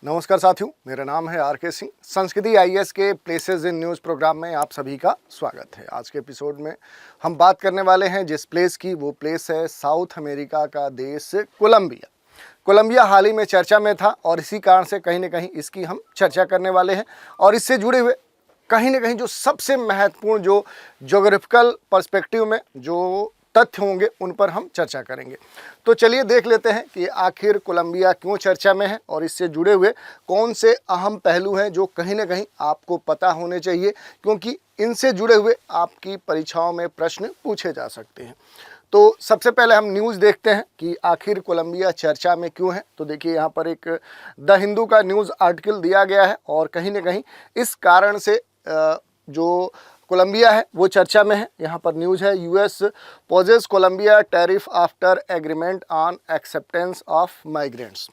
नमस्कार साथियों, मेरा नाम है आर के सिंह। संस्कृति आईएएस के प्लेसेस इन न्यूज़ प्रोग्राम में आप सभी का स्वागत है। आज के एपिसोड में हम बात करने वाले हैं जिस प्लेस की, वो प्लेस है साउथ अमेरिका का देश कोलंबिया। कोलंबिया हाल ही में चर्चा में था और इसी कारण से कहीं ना कहीं इसकी हम चर्चा करने वाले हैं और इससे जुड़े हुए कहीं ना कहीं जो सबसे महत्वपूर्ण जो ज्योग्राफिकल पर्सपेक्टिव में जो तथ्य होंगे उन पर हम चर्चा करेंगे। तो चलिए देख लेते हैं कि आखिर कोलंबिया क्यों चर्चा में है और इससे जुड़े हुए कौन से अहम पहलू हैं जो कहीं ना कहीं आपको पता होने चाहिए, क्योंकि इनसे जुड़े हुए आपकी परीक्षाओं में प्रश्न पूछे जा सकते हैं। तो सबसे पहले हम न्यूज़ देखते हैं कि आखिर कोलंबिया चर्चा में क्यों है। तो देखिए, यहाँ पर एक द हिंदू का न्यूज़ आर्टिकल दिया गया है और कहीं ना कहीं इस कारण से जो कोलंबिया है वो चर्चा में है। यहाँ पर न्यूज़ है, US poses Colombia tariff after agreement on acceptance of migrants.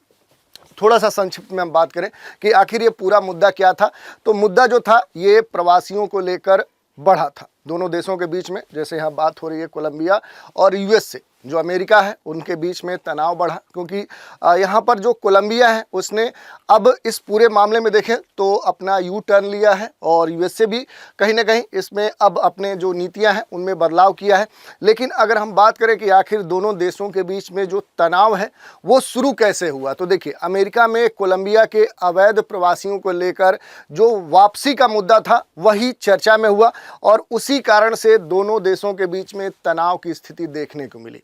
थोड़ा सा संक्षिप्त में हम बात करें कि आखिर ये पूरा मुद्दा क्या था। तो मुद्दा जो था ये प्रवासियों को लेकर बढ़ा था दोनों देशों के बीच में। जैसे यहाँ बात हो रही है कोलंबिया और यूएस से जो अमेरिका है उनके बीच में तनाव बढ़ा, क्योंकि यहाँ पर जो कोलंबिया है उसने अब इस पूरे मामले में देखें तो अपना यू टर्न लिया है और यूएस से भी कहीं ना कहीं इसमें अब अपने जो नीतियाँ हैं उनमें बदलाव किया है। लेकिन अगर हम बात करें कि आखिर दोनों देशों के बीच में जो तनाव है वो शुरू कैसे हुआ, तो देखिए, अमेरिका में कोलंबिया के अवैध प्रवासियों को लेकर जो वापसी का मुद्दा था वही चर्चा में हुआ और उसी कारण से दोनों देशों के बीच में तनाव की स्थिति देखने को मिली।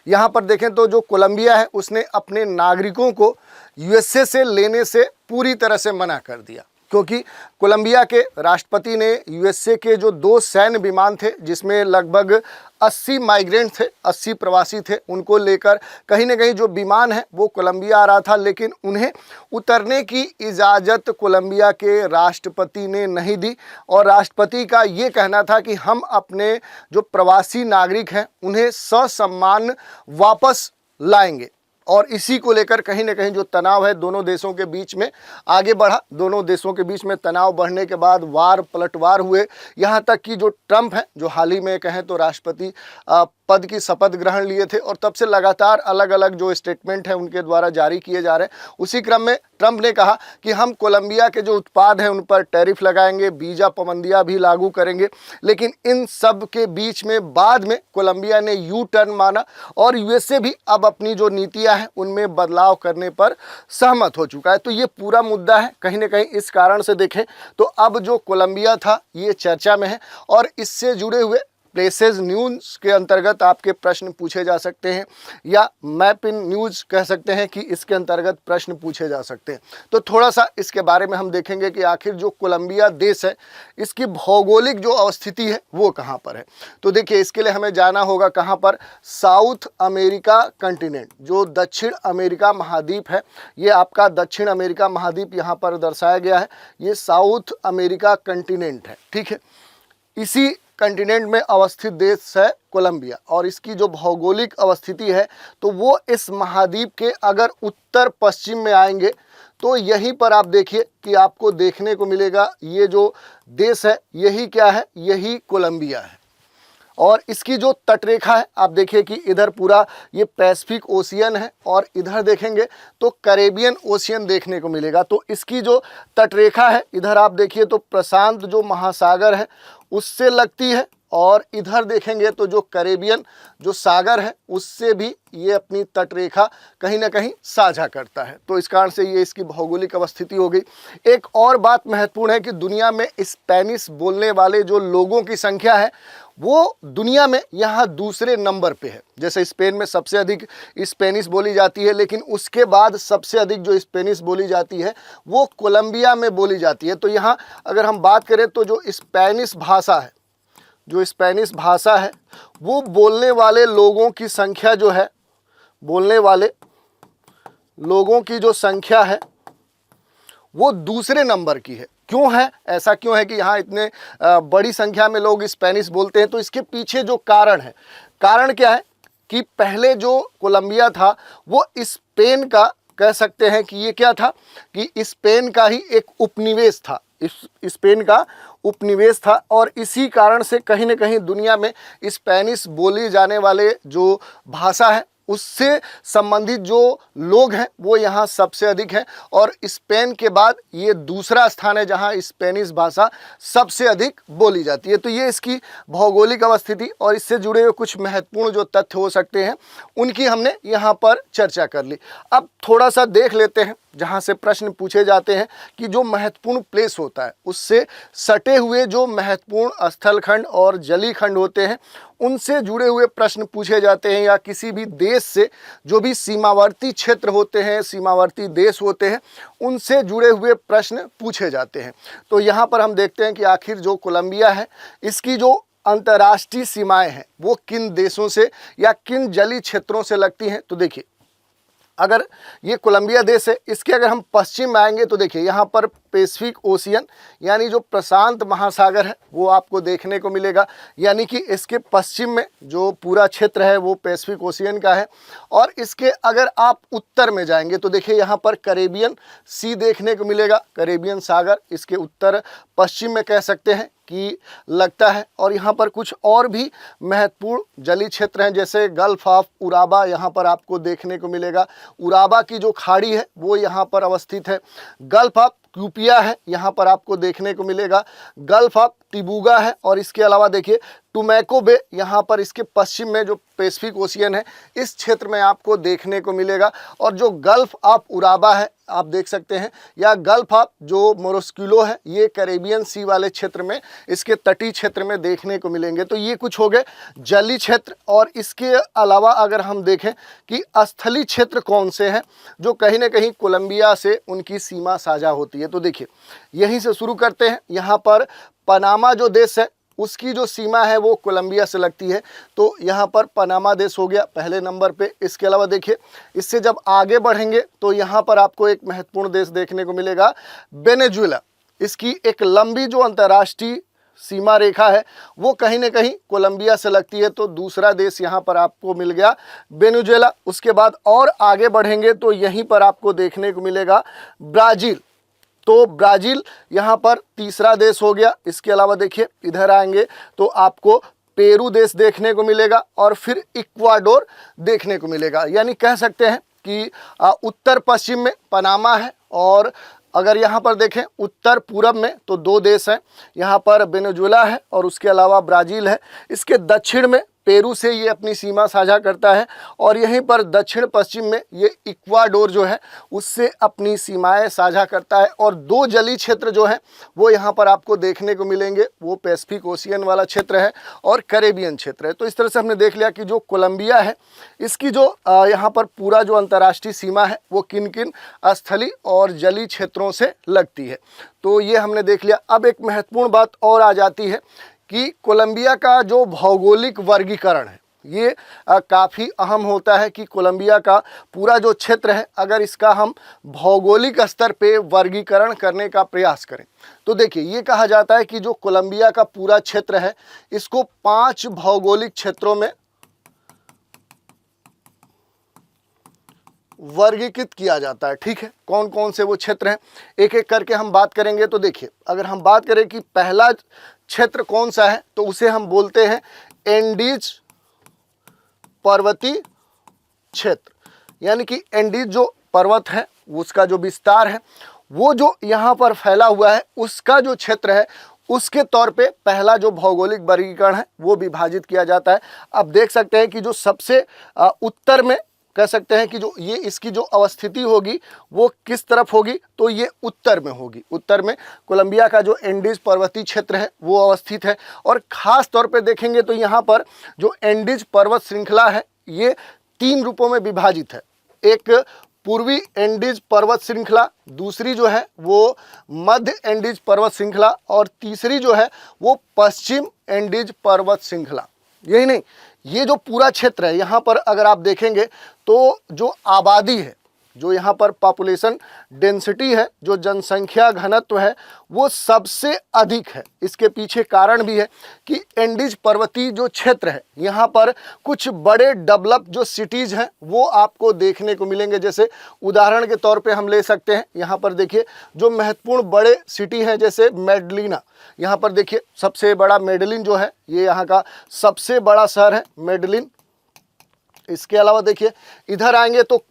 यहाँ पर देखें तो जो कोलंबिया है उसने अपने नागरिकों को यूएसए से लेने से पूरी तरह से मना कर दिया, क्योंकि कोलंबिया के राष्ट्रपति ने यूएसए के जो 2 सैन्य विमान थे जिसमें लगभग 80 माइग्रेंट थे, 80 प्रवासी थे, उनको लेकर कहीं ना कहीं जो विमान है वो कोलंबिया आ रहा था, लेकिन उन्हें उतरने की इजाज़त कोलंबिया के राष्ट्रपति ने नहीं दी और राष्ट्रपति का ये कहना था कि हम अपने जो प्रवासी नागरिक हैं उन्हें ससम्मान वापस लाएंगे। और इसी को लेकर कहीं ना कहीं जो तनाव है दोनों देशों के बीच में आगे बढ़ा। दोनों देशों के बीच में तनाव बढ़ने के बाद वार पलटवार हुए, यहाँ तक कि जो ट्रंप है, जो हाल ही में कहें तो राष्ट्रपति पद की शपथ ग्रहण लिए थे और तब से लगातार अलग अलग जो स्टेटमेंट है उनके द्वारा जारी किए जा रहे हैं। उसी क्रम में ट्रंप ने कहा कि हम कोलंबिया के जो उत्पाद हैं उन पर टैरिफ लगाएंगे, वीज़ा पाबंदियां भी लागू करेंगे। लेकिन इन सब के बीच में बाद में कोलंबिया ने यू टर्न माना और यूएसए भी अब अपनी जो नीतियां हैं उनमें बदलाव करने पर सहमत हो चुका है। तो ये पूरा मुद्दा है कहीं ना कहीं। इस कारण से देखें तो अब जो कोलंबिया था ये चर्चा में है और इससे जुड़े हुए प्लेसेस न्यूज़ के अंतर्गत आपके प्रश्न पूछे जा सकते हैं या मैप इन न्यूज़ कह सकते हैं कि इसके अंतर्गत प्रश्न पूछे जा सकते हैं। तो थोड़ा सा इसके बारे में हम देखेंगे कि आखिर जो कोलंबिया देश है इसकी भौगोलिक जो अवस्थिति है वो कहाँ पर है। तो देखिए, इसके लिए हमें जाना होगा कहाँ पर, साउथ अमेरिका कंटिनेंट, जो दक्षिण अमेरिका महाद्वीप है। ये आपका दक्षिण अमेरिका महाद्वीप यहाँ पर दर्शाया गया है, ये साउथ अमेरिका कंटिनेंट है, ठीक है। इसी कंटिनेंट में अवस्थित देश है कोलंबिया और इसकी जो भौगोलिक अवस्थिति है तो वो इस महाद्वीप के अगर उत्तर पश्चिम में आएंगे तो यहीं पर आप देखिए कि आपको देखने को मिलेगा ये जो देश है यही क्या है, यही कोलंबिया है। और इसकी जो तटरेखा है आप देखिए कि इधर पूरा ये पैसिफिक ओशियन है और इधर देखेंगे तो कैरेबियन ओशियन देखने को मिलेगा। तो इसकी जो तटरेखा है इधर आप देखिए तो प्रशांत जो महासागर है उससे लगती है और इधर देखेंगे तो जो कैरेबियन जो सागर है उससे भी ये अपनी तटरेखा कहीं ना कहीं साझा करता है। तो इस कारण से ये इसकी भौगोलिक अवस्थिति हो गई। एक और बात महत्वपूर्ण है कि दुनिया में स्पेनिश बोलने वाले जो लोगों की संख्या है वो दुनिया में यहाँ दूसरे नंबर पे है। जैसे स्पेन में सबसे अधिक स्पेनिश बोली जाती है, लेकिन उसके बाद सबसे अधिक जो स्पेनिश बोली जाती है वो कोलंबिया में बोली जाती है। तो यहाँ अगर हम बात करें तो जो स्पेनिश भाषा है, जो स्पेनिश भाषा है वो बोलने वाले लोगों की संख्या जो है, बोलने वाले लोगों की जो संख्या है वो दूसरे नंबर की है। क्यों है ऐसा, क्यों है कि यहाँ इतने बड़ी संख्या में लोग स्पेनिश बोलते हैं? तो इसके पीछे जो कारण है, कारण क्या है कि पहले जो कोलंबिया था वो स्पेन का, कह सकते हैं कि ये क्या था कि स्पेन का ही एक उपनिवेश था, स्पेन का उपनिवेश था और इसी कारण से कहीं न कहीं दुनिया में स्पेनिश बोली जाने वाले जो भाषा है उससे संबंधित जो लोग हैं वो यहाँ सबसे अधिक हैं, और स्पेन के बाद ये दूसरा स्थान है जहाँ स्पेनिश भाषा सबसे अधिक बोली जाती है। तो ये इसकी भौगोलिक अवस्थिति और इससे जुड़े हुए कुछ महत्वपूर्ण जो तथ्य हो सकते हैं उनकी हमने यहाँ पर चर्चा कर ली। अब थोड़ा सा देख लेते हैं जहाँ से प्रश्न पूछे जाते हैं कि जो महत्वपूर्ण प्लेस होता है उससे सटे हुए जो महत्वपूर्ण स्थलखंड और जलीय खंड होते हैं उनसे जुड़े हुए प्रश्न पूछे जाते हैं, या किसी भी देश से जो भी सीमावर्ती क्षेत्र होते हैं, सीमावर्ती देश होते हैं, उनसे जुड़े हुए प्रश्न पूछे जाते हैं। तो यहाँ पर हम देखते हैं कि आखिर जो कोलंबिया है इसकी जो अंतर्राष्ट्रीय सीमाएं हैं वो किन देशों से या किन जलीय क्षेत्रों से लगती हैं। तो देखिए, अगर ये कोलंबिया देश है, इसके अगर हम पश्चिम में आएंगे तो देखिए यहाँ पर पैसिफिक ओशियन यानी जो प्रशांत महासागर है वो आपको देखने को मिलेगा, यानी कि इसके पश्चिम में जो पूरा क्षेत्र है वो पैसिफिक ओशियन का है। और इसके अगर आप उत्तर में जाएंगे तो देखिए यहाँ पर कैरेबियन सी देखने को मिलेगा, कैरेबियन सागर इसके उत्तर पश्चिम में कह सकते हैं कि लगता है। और यहाँ पर कुछ और भी महत्वपूर्ण जलीय क्षेत्र हैं, जैसे गल्फ ऑफ उराबा यहाँ पर आपको देखने को मिलेगा। उराबा की जो खाड़ी है वो यहाँ पर अवस्थित है। गल्फ ऑफ क्यूपिया है यहाँ पर आपको देखने को मिलेगा। गल्फ ऑफ तिबुगा है, और इसके अलावा देखिए टोमैको बे यहाँ पर इसके पश्चिम में जो पैसिफिक ओशियन है इस क्षेत्र में आपको देखने को मिलेगा। और जो गल्फ ऑफ उराबा है आप देख सकते हैं, या गल्फ ऑफ जो मोरोस्क्यूलो है ये कैरेबियन सी वाले क्षेत्र में इसके तटीय क्षेत्र में देखने को मिलेंगे। तो ये कुछ हो गए जलीय क्षेत्र। और इसके अलावा अगर हम देखें कि स्थलीय क्षेत्र कौन से हैं जो कहीं ना कहीं कोलंबिया से उनकी सीमा साझा होती है, तो देखिए यहीं से शुरू करते हैं। यहाँ पर पनामा जो देश है उसकी जो सीमा है वो कोलंबिया से लगती है, तो यहाँ पर पनामा देश हो गया पहले नंबर पे। इसके अलावा देखिए इससे जब आगे बढ़ेंगे तो यहाँ पर आपको एक महत्वपूर्ण देश देखने को मिलेगा, वेनेजुएला। इसकी एक लंबी जो अंतर्राष्ट्रीय सीमा रेखा है वो कहीं ना कहीं कोलंबिया से लगती है, तो दूसरा देश यहाँ पर आपको मिल गया वेनेजुएला। उसके बाद और आगे बढ़ेंगे तो यहीं पर आपको देखने को मिलेगा ब्राज़ील, तो ब्राज़ील यहाँ पर तीसरा देश हो गया। इसके अलावा देखिए इधर आएंगे तो आपको पेरू देश देखने को मिलेगा, और फिर इक्वाडोर देखने को मिलेगा। यानी कह सकते हैं कि उत्तर पश्चिम में पनामा है, और अगर यहाँ पर देखें उत्तर पूरब में तो दो देश हैं, यहाँ पर वेनेजुएला है और उसके अलावा ब्राज़ील है। इसके दक्षिण में पेरू से ये अपनी सीमा साझा करता है, और यहीं पर दक्षिण पश्चिम में ये इक्वाडोर जो है उससे अपनी सीमाएं साझा करता है। और दो जलीय क्षेत्र जो हैं वो यहाँ पर आपको देखने को मिलेंगे, वो पैसिफिक ओशियन वाला क्षेत्र है और कैरेबियन क्षेत्र है। तो इस तरह से हमने देख लिया कि जो कोलंबिया है इसकी जो यहाँ पर पूरा जो अंतर्राष्ट्रीय सीमा है वो किन किन स्थलीय और जलीय क्षेत्रों से लगती है। तो ये हमने देख लिया। अब एक महत्वपूर्ण बात और आ जाती है कि कोलंबिया का जो भौगोलिक वर्गीकरण है ये काफ़ी अहम होता है कि कोलंबिया का पूरा जो क्षेत्र है अगर इसका हम भौगोलिक स्तर पे वर्गीकरण करने का प्रयास करें तो देखिए ये कहा जाता है कि जो कोलंबिया का पूरा क्षेत्र है इसको 5 भौगोलिक क्षेत्रों में वर्गीकृत किया जाता है। ठीक है, कौन कौन से वो क्षेत्र हैं एक एक करके हम बात करेंगे। तो देखिए अगर हम बात करें कि पहला क्षेत्र कौन सा है तो उसे हम बोलते हैं एंडीज पर्वतीय क्षेत्र, यानी कि एंडीज जो पर्वत है उसका जो विस्तार है वो जो यहाँ पर फैला हुआ है उसका जो क्षेत्र है उसके तौर पे पहला जो भौगोलिक वर्गीकरण है वो विभाजित किया जाता है। अब देख सकते हैं कि जो सबसे उत्तर में कह सकते हैं कि जो ये इसकी जो अवस्थिति होगी वो किस तरफ होगी तो ये उत्तर में होगी। उत्तर में कोलंबिया का जो एंडीज पर्वतीय क्षेत्र है वो अवस्थित है और ख़ास तौर पे देखेंगे तो यहाँ पर जो एंडीज पर्वत श्रृंखला है ये 3 रूपों में विभाजित है। एक पूर्वी एंडीज पर्वत श्रृंखला, दूसरी जो है वो मध्य एंडीज पर्वत श्रृंखला और तीसरी जो है वो पश्चिम एंडीज पर्वत श्रृंखला। यही नहीं, ये जो पूरा क्षेत्र है यहाँ पर अगर आप देखेंगे तो जो आबादी है, जो यहाँ पर पॉपुलेशन डेंसिटी है, जो जनसंख्या घनत्व है वो सबसे अधिक है। इसके पीछे कारण भी है कि एंडीज पर्वतीय जो क्षेत्र है यहाँ पर कुछ बड़े डेवलप जो सिटीज़ हैं वो आपको देखने को मिलेंगे। जैसे उदाहरण के तौर पे हम ले सकते हैं, यहाँ पर देखिए जो महत्वपूर्ण बड़े सिटी हैं जैसे मेडलिना, यहाँ पर देखिए सबसे बड़ा मेडलिन जो है ये यहाँ का सबसे बड़ा शहर है मेडलिन। इसके अलावा देखिए इधर आएंगे तो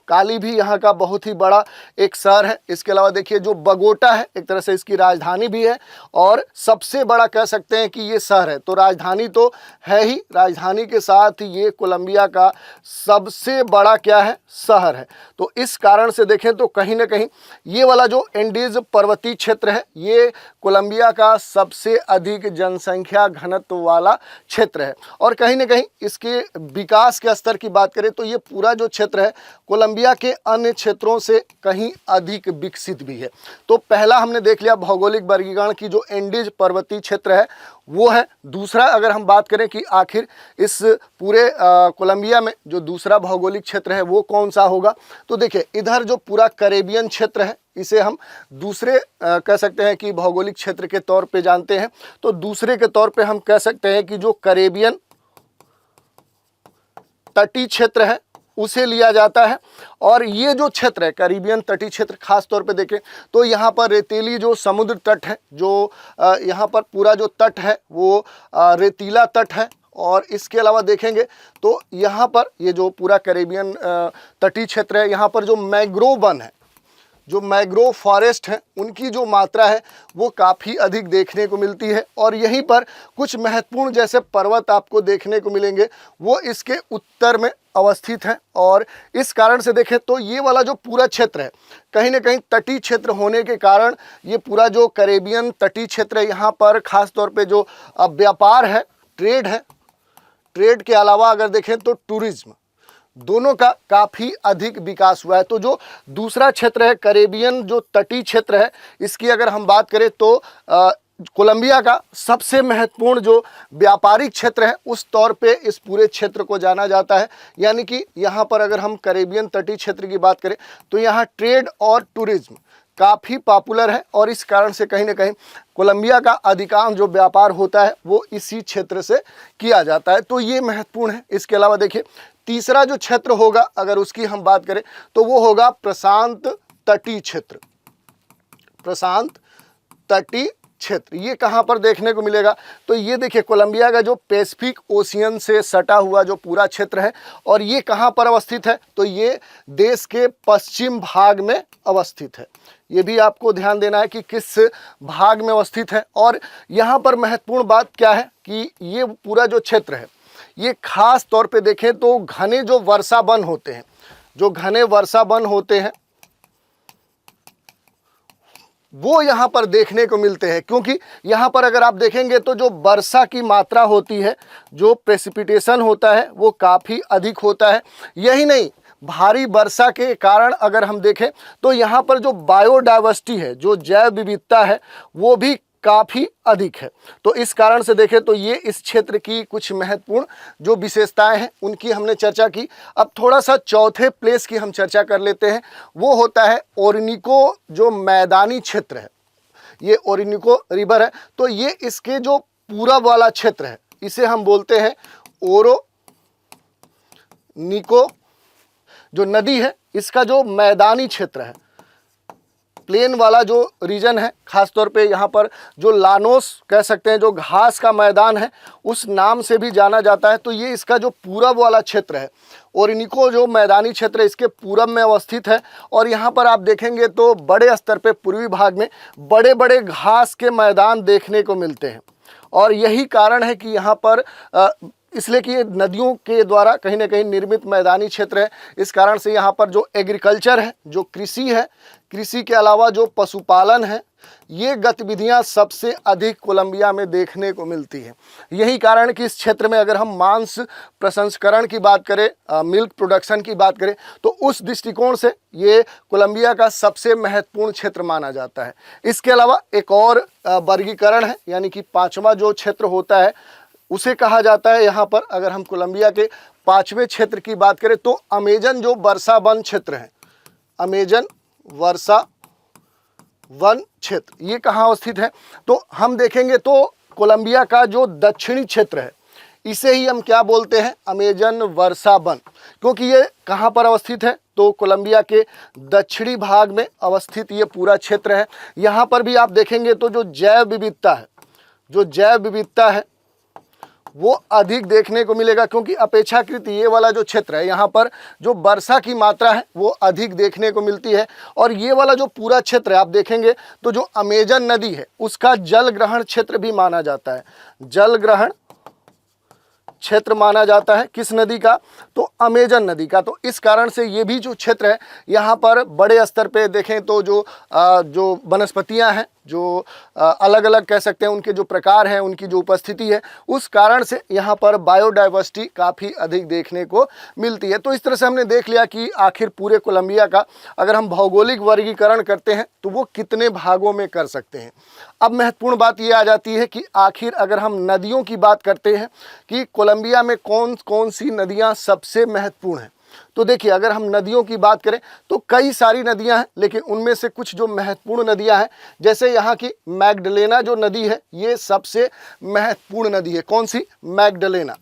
काली भी यहाँ का बहुत ही बड़ा एक शहर है। इसके अलावा देखिए जो बगोटा है एक तरह से इसकी राजधानी भी है और सबसे बड़ा कह सकते हैं कि ये शहर है। तो राजधानी तो है ही, राजधानी के साथ ये कोलंबिया का सबसे बड़ा क्या है, शहर है। तो इस कारण से देखें तो कहीं ना कहीं ये वाला जो एंडीज पर्वतीय क्षेत्र है ये कोलंबिया का सबसे अधिक जनसंख्या घनत्व वाला क्षेत्र है। और कहीं ना कहीं इसके विकास के स्तर की बात करें तो ये पूरा जो क्षेत्र है कोलंबिया के अन्य क्षेत्रों से कहीं अधिक विकसित भी है। तो पहला हमने देख लिया भौगोलिक वर्गीकरण की जो एंडीज पर्वतीय क्षेत्र है वो है। दूसरा अगर हम बात करें कि आखिर इस पूरे कोलंबिया में जो दूसरा भौगोलिक क्षेत्र है वो कौन सा होगा, तो देखिए इधर जो पूरा कैरेबियन क्षेत्र है इसे हम दूसरे कह सकते हैं कि भौगोलिक क्षेत्र के तौर पे जानते हैं। तो दूसरे के तौर पे हम कह सकते हैं कि जो कैरेबियन तटीय क्षेत्र है उसे लिया जाता है। और ये जो क्षेत्र है कैरिबियन तटीय क्षेत्र, खास तौर पे देखें तो यहाँ पर रेतीली जो समुद्र तट है, जो यहाँ पर पूरा जो तट है वो रेतीला तट है। और इसके अलावा देखेंगे तो यहाँ पर ये जो पूरा कैरिबियन तटीय क्षेत्र है यहाँ पर जो मैंग्रोव वन है, जो मैंग्रोव फॉरेस्ट है उनकी जो मात्रा है वो काफ़ी अधिक देखने को मिलती है। और यहीं पर कुछ महत्वपूर्ण जैसे पर्वत आपको देखने को मिलेंगे वो इसके उत्तर में अवस्थित हैं। और इस कारण से देखें तो ये वाला जो पूरा क्षेत्र है कहीं ना कहीं तटीय क्षेत्र होने के कारण ये पूरा जो कैरेबियन तटीय क्षेत्र है यहाँ पर खास तौर पे जो व्यापार है, ट्रेड है, ट्रेड के अलावा अगर देखें तो टूरिज्म, दोनों का काफ़ी अधिक विकास हुआ है। तो जो दूसरा क्षेत्र है कैरेबियन जो तटीय क्षेत्र है इसकी अगर हम बात करें तो कोलंबिया का सबसे महत्वपूर्ण जो व्यापारिक क्षेत्र है उस तौर पे इस पूरे क्षेत्र को जाना जाता है। यानी कि यहाँ पर अगर हम कैरेबियन तटीय क्षेत्र की बात करें तो यहाँ ट्रेड और टूरिज्म काफ़ी पॉपुलर है और इस कारण से कहीं ना कहीं कोलंबिया का अधिकांश जो व्यापार होता है वो इसी क्षेत्र से किया जाता है। तो ये महत्वपूर्ण है। इसके अलावा देखिए तीसरा जो क्षेत्र होगा अगर उसकी हम बात करें तो वो होगा प्रशांत तटीय क्षेत्र। प्रशांत तटीय क्षेत्र ये कहाँ पर देखने को मिलेगा, तो ये देखिए कोलंबिया का जो पैसिफिक ओशियन से सटा हुआ जो पूरा क्षेत्र है और ये कहाँ पर अवस्थित है, तो ये देश के पश्चिम भाग में अवस्थित है। ये भी आपको ध्यान देना है कि किस भाग में अवस्थित है। और यहाँ पर महत्वपूर्ण बात क्या है कि ये पूरा जो क्षेत्र है ये खास तौर पे देखें तो घने जो वर्षा वन होते हैं, जो घने वर्षा वन होते हैं वो यहाँ पर देखने को मिलते हैं। क्योंकि यहाँ पर अगर आप देखेंगे तो जो वर्षा की मात्रा होती है, जो प्रेसिपिटेशन होता है वो काफ़ी अधिक होता है। यही नहीं, भारी वर्षा के कारण अगर हम देखें तो यहाँ पर जो बायोडाइवर्सिटी है, जो जैव विविधता है वो भी काफ़ी अधिक है। तो इस कारण से देखें तो ये इस क्षेत्र की कुछ महत्वपूर्ण जो विशेषताएं हैं उनकी हमने चर्चा की। अब थोड़ा सा चौथे प्लेस की हम चर्चा कर लेते हैं, वो होता है ओरिनिको जो मैदानी क्षेत्र है। ये ओरिनिको रिवर है तो ये इसके जो पूरब वाला क्षेत्र है इसे हम बोलते हैं ओरोनिको जो नदी है इसका जो मैदानी क्षेत्र है, प्लेन वाला जो रीजन है, खास तौर पे यहाँ पर जो लानोस कह सकते हैं जो घास का मैदान है उस नाम से भी जाना जाता है। तो ये इसका जो पूरब वाला क्षेत्र है ओरिनिको जो मैदानी क्षेत्र है इसके पूरब में अवस्थित है। और यहाँ पर आप देखेंगे तो बड़े स्तर पे पूर्वी भाग में बड़े बड़े घास के मैदान देखने को मिलते हैं। और यही कारण है कि यहाँ पर इसलिए कि ये नदियों के द्वारा कहीं ना कहीं निर्मित मैदानी क्षेत्र है। इस कारण से यहाँ पर जो एग्रीकल्चर है, जो कृषि है, कृषि के अलावा जो पशुपालन है, ये गतिविधियाँ सबसे अधिक कोलंबिया में देखने को मिलती हैं। यही कारण कि इस क्षेत्र में अगर हम मांस प्रसंस्करण की बात करें, मिल्क प्रोडक्शन की बात करें तो उस दृष्टिकोण से ये कोलंबिया का सबसे महत्वपूर्ण क्षेत्र माना जाता है। इसके अलावा एक और वर्गीकरण है, यानी कि पाँचवा जो क्षेत्र होता है उसे कहा जाता है, यहाँ पर अगर हम कोलंबिया के पाँचवें क्षेत्र की बात करें तो अमेजन जो वर्षा वन क्षेत्र है, अमेजन वर्षा वन क्षेत्र ये कहाँ अवस्थित है, तो हम देखेंगे तो कोलंबिया का जो दक्षिणी क्षेत्र है इसे ही हम क्या बोलते हैं, अमेजन वर्षा वन। क्योंकि ये कहाँ पर अवस्थित है, तो कोलंबिया के दक्षिणी भाग में अवस्थित ये पूरा क्षेत्र है। यहाँ पर भी आप देखेंगे तो जो जैव विविधता है, जो जैव विविधता है वो अधिक देखने को मिलेगा, क्योंकि अपेक्षाकृत ये वाला जो क्षेत्र है यहाँ पर जो वर्षा की मात्रा है वो अधिक देखने को मिलती है। और ये वाला जो पूरा क्षेत्र है आप देखेंगे तो जो अमेजन नदी है उसका जल ग्रहण क्षेत्र भी माना जाता है, जल ग्रहण क्षेत्र माना जाता है। किस नदी का? तो अमेजन नदी का। तो इस कारण से ये भी जो क्षेत्र है यहाँ पर बड़े स्तर पे देखें तो जो वनस्पतियाँ हैं, जो अलग अलग कह सकते हैं उनके जो प्रकार हैं, उनकी जो उपस्थिति है, उस कारण से यहाँ पर बायोडाइवर्सिटी काफ़ी अधिक देखने को मिलती है। तो इस तरह से हमने देख लिया कि आखिर पूरे कोलंबिया का अगर हम भौगोलिक वर्गीकरण करते हैं तो वो कितने भागों में कर सकते हैं। अब महत्वपूर्ण बात ये आ जाती है कि आखिर अगर हम नदियों की बात करते हैं कि कोलंबिया में कौन कौन सी नदियाँ सबसे महत्वपूर्ण हैं, तो देखिए अगर हम नदियों की बात करें तो कई सारी नदियां हैं, लेकिन उनमें से कुछ जो महत्वपूर्ण नदियां हैं, जैसे यहाँ की मैगडलेना जो नदी है ये सबसे महत्वपूर्ण नदी है। कौन सी? मैगडलेना।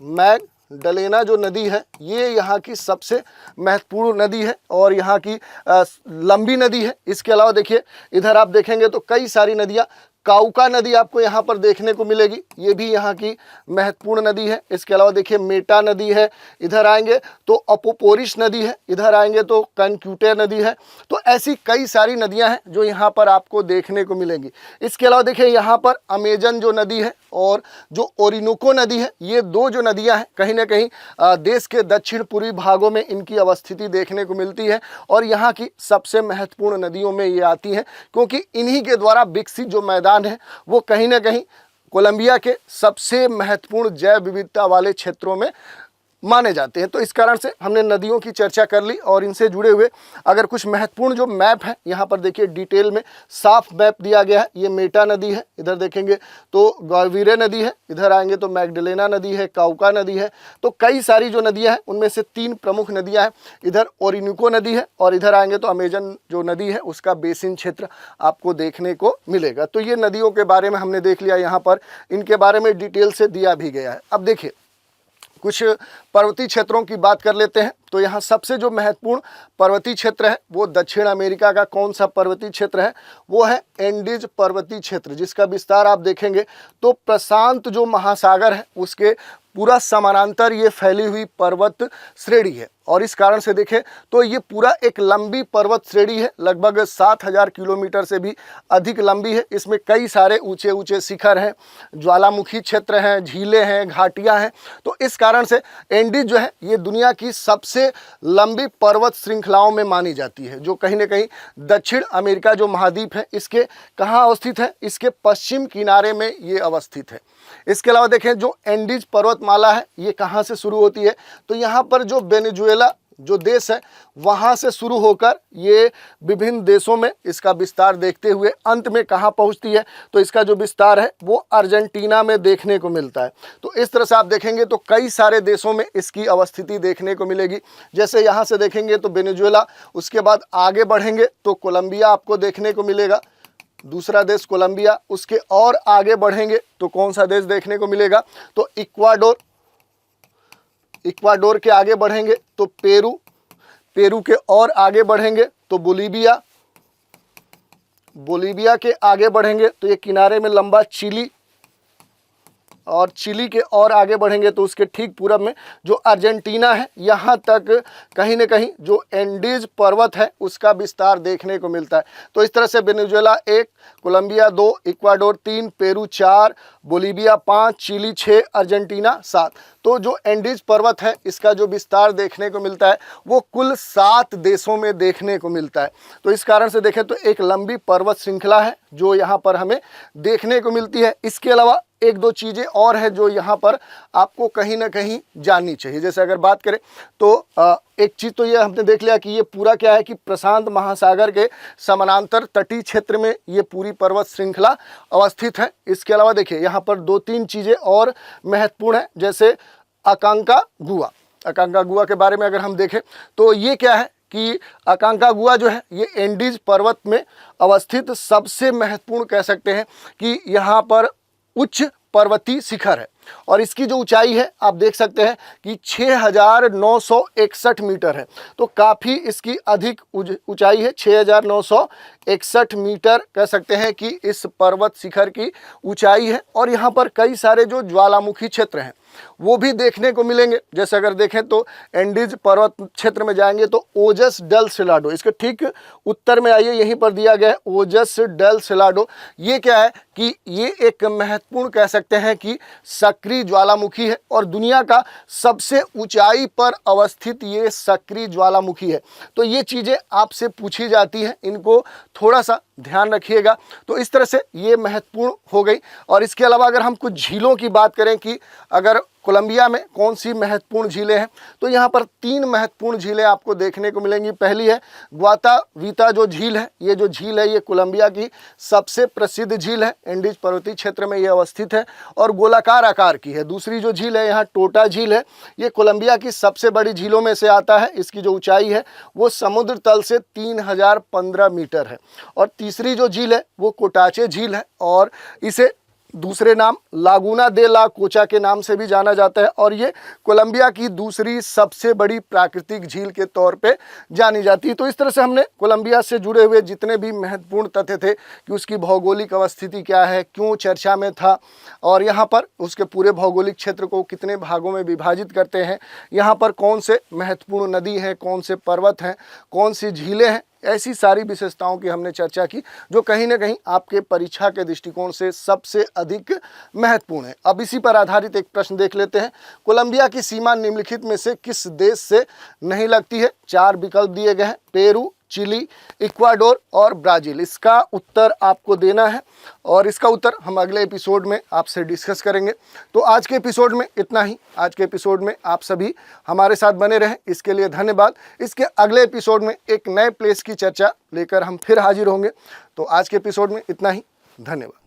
मैगडलेना जो नदी है ये यहाँ की सबसे महत्वपूर्ण नदी है और यहाँ की लंबी नदी है। इसके अलावा देखिए इधर आप देखेंगे तो कई सारी नदियाँ, काउका नदी आपको यहाँ पर देखने को मिलेगी, ये भी यहाँ की महत्वपूर्ण नदी है। इसके अलावा देखिए मेटा नदी है, इधर आएंगे तो अपोपोरिस नदी है, इधर आएंगे तो कनक्यूटे नदी है। तो ऐसी कई सारी नदियाँ हैं जो यहाँ पर आपको देखने को मिलेंगी। इसके अलावा देखिए यहाँ पर अमेजन जो नदी है और जो ओरिनोको नदी है, ये दो जो नदियाँ हैं कहीं ना कहीं देश के दक्षिण पूर्वी भागों में इनकी अवस्थिति देखने को मिलती है और यहाँ की सबसे महत्वपूर्ण नदियों में ये आती हैं, क्योंकि इन्हीं के द्वारा विकसित जो मैदान है वो कहीं ना कहीं कोलंबिया के सबसे महत्वपूर्ण जैव विविधता वाले क्षेत्रों में माने जाते हैं। तो इस कारण से हमने नदियों की चर्चा कर ली और इनसे जुड़े हुए अगर कुछ महत्वपूर्ण जो मैप है यहाँ पर देखिए डिटेल में साफ मैप दिया गया है। ये मेटा नदी है, इधर देखेंगे तो ग्वाविरे नदी है, इधर आएंगे तो मैगडलेना नदी है, काउका नदी है। तो कई सारी जो नदियाँ हैं उनमें से 3 प्रमुख नदियाँ हैं, इधर ओरिनोको नदी है और इधर आएंगे तो अमेजन जो नदी है उसका बेसिन क्षेत्र आपको देखने को मिलेगा। तो ये नदियों के बारे में हमने देख लिया, यहाँ पर इनके बारे में डिटेल से दिया भी गया है। अब देखिए कुछ पर्वतीय क्षेत्रों की बात कर लेते हैं। तो यहाँ सबसे जो महत्वपूर्ण पर्वतीय क्षेत्र है वो दक्षिण अमेरिका का कौन सा पर्वतीय क्षेत्र है? वो है एंडीज पर्वतीय क्षेत्र, जिसका विस्तार आप देखेंगे तो प्रशांत जो महासागर है उसके पूरा समानांतर ये फैली हुई पर्वत श्रेणी है। और इस कारण से देखें तो ये पूरा एक लंबी पर्वत श्रेणी है, लगभग 7000 किलोमीटर से भी अधिक लंबी है। इसमें कई सारे ऊंचे ऊंचे शिखर हैं, ज्वालामुखी क्षेत्र हैं, झीलें हैं, घाटियां हैं। तो इस कारण से एंडीज जो है ये दुनिया की सबसे लंबी पर्वत श्रृंखलाओं में मानी जाती है, जो कहीं ना कहीं दक्षिण अमेरिका जो महाद्वीप है इसके कहाँ अवस्थित है? इसके पश्चिम किनारे में ये अवस्थित है। इसके अलावा देखें जो एंडीज पर्वतमाला है ये कहाँ से शुरू होती है? तो यहाँ पर जो वेनेजुएला जो देश है वहाँ से शुरू होकर ये विभिन्न देशों में इसका विस्तार देखते हुए अंत में कहाँ पहुँचती है? तो इसका जो विस्तार है वो अर्जेंटीना में देखने को मिलता है। तो इस तरह से आप देखेंगे तो कई सारे देशों में इसकी अवस्थिति देखने को मिलेगी। जैसे यहाँ से देखेंगे तो वेनेजुएला, उसके बाद आगे बढ़ेंगे तो कोलंबिया आपको देखने को मिलेगा, दूसरा देश कोलंबिया। उसके और आगे बढ़ेंगे तो कौन सा देश देखने को मिलेगा? तो इक्वाडोर। इक्वाडोर के आगे बढ़ेंगे तो पेरू, पेरू के और आगे बढ़ेंगे तो बोलीविया, बोलीविया के आगे बढ़ेंगे तो ये किनारे में लंबा चिली, और चिली के और आगे बढ़ेंगे तो उसके ठीक पूरब में जो अर्जेंटीना है, यहाँ तक कहीं न कहीं जो एंडीज पर्वत है उसका विस्तार देखने को मिलता है। तो इस तरह से Venezuela 1, Colombia 2, Ecuador 3, Peru 4, Bolivia 5, Chile 6, Argentina 7। तो जो एंडीज पर्वत है इसका जो विस्तार देखने को मिलता है वो कुल 7 देशों में देखने को मिलता है। तो इस कारण से देखें तो एक लंबी पर्वत श्रृंखला है जो यहाँ पर हमें देखने को मिलती है। इसके अलावा 1-2 चीज़ें और है जो यहाँ पर आपको कहीं ना कहीं जाननी चाहिए। जैसे अगर बात करें तो एक चीज़ तो ये हमने देख लिया कि ये पूरा क्या है कि प्रशांत महासागर के समानांतर तटीय क्षेत्र में ये पूरी पर्वत श्रृंखला अवस्थित है। इसके अलावा देखिए यहाँ पर 2-3 चीज़ें और महत्वपूर्ण है, जैसे अकांकागुआ। अकांकागुआ के बारे में अगर हम देखें तो ये क्या है कि अकांकागुआ जो है ये एंडीज पर्वत में अवस्थित सबसे महत्वपूर्ण कह सकते हैं कि यहाँ पर उच्च पर्वतीय शिखर है और इसकी जो ऊंचाई है आप देख सकते हैं कि 6,961 मीटर है। तो काफ़ी इसकी अधिक ऊंचाई है, 6,961 मीटर कह सकते हैं कि इस पर्वत शिखर की ऊंचाई है। और यहाँ पर कई सारे जो ज्वालामुखी क्षेत्र हैं वो भी देखने को मिलेंगे। जैसे अगर देखें तो एंडीज पर्वत क्षेत्र में जाएंगे तो ओजस डेल सिलाडो, इसके ठीक उत्तर में आइए, यहीं पर दिया गया है ओजस डेल सिलाडो। ये क्या है कि ये एक महत्वपूर्ण कह सकते हैं कि सक्रिय ज्वालामुखी है और दुनिया का सबसे ऊंचाई पर अवस्थित ये सक्रिय ज्वालामुखी है। तो ये चीज़ें आपसे पूछी जाती हैं, इनको थोड़ा सा ध्यान रखिएगा। तो इस तरह से ये महत्वपूर्ण हो गई। और इसके अलावा अगर हम कुछ झीलों की बात करें कि अगर कोलंबिया में कौन सी महत्वपूर्ण झीलें हैं, तो यहाँ पर 3 महत्वपूर्ण झीलें आपको देखने को मिलेंगी। पहली है ग्वाताविता जो झील है, ये जो झील है ये कोलंबिया की सबसे प्रसिद्ध झील है, एंडीज पर्वतीय क्षेत्र में ये अवस्थित है और गोलाकार आकार की है। दूसरी जो झील है यहाँ टोटा झील है, ये कोलंबिया की सबसे बड़ी झीलों में से आता है। इसकी जो ऊंचाई है वो समुद्र तल से 3015 मीटर है। और तीसरी जो झील है वो कोटाचे झील है और इसे दूसरे नाम लागूना दे ला कोचा के नाम से भी जाना जाता है और ये कोलंबिया की दूसरी सबसे बड़ी प्राकृतिक झील के तौर पे जानी जाती है। तो इस तरह से हमने कोलंबिया से जुड़े हुए जितने भी महत्वपूर्ण तथ्य थे कि उसकी भौगोलिक अवस्थिति क्या है, क्यों चर्चा में था और यहाँ पर उसके पूरे भौगोलिक क्षेत्र को कितने भागों में विभाजित करते हैं, यहाँ पर कौन से महत्वपूर्ण नदी हैं, कौन से पर्वत हैं, कौन सी झीलें हैं, ऐसी सारी विशेषताओं की हमने चर्चा की जो कहीं ना कहीं आपके परीक्षा के दृष्टिकोण से सबसे अधिक महत्वपूर्ण है। अब इसी पर आधारित एक प्रश्न देख लेते हैं। कोलंबिया की सीमा निम्नलिखित में से किस देश से नहीं लगती है? 4 विकल्प दिए गए हैं, पेरू, चिली, इक्वाडोर और ब्राज़ील। इसका उत्तर आपको देना है और इसका उत्तर हम अगले एपिसोड में आपसे डिस्कस करेंगे। तो आज के एपिसोड में इतना ही। आज के एपिसोड में आप सभी हमारे साथ बने रहें, इसके लिए धन्यवाद। इसके अगले एपिसोड में एक नए प्लेस की चर्चा लेकर हम फिर हाजिर होंगे। तो आज के एपिसोड में इतना ही, धन्यवाद।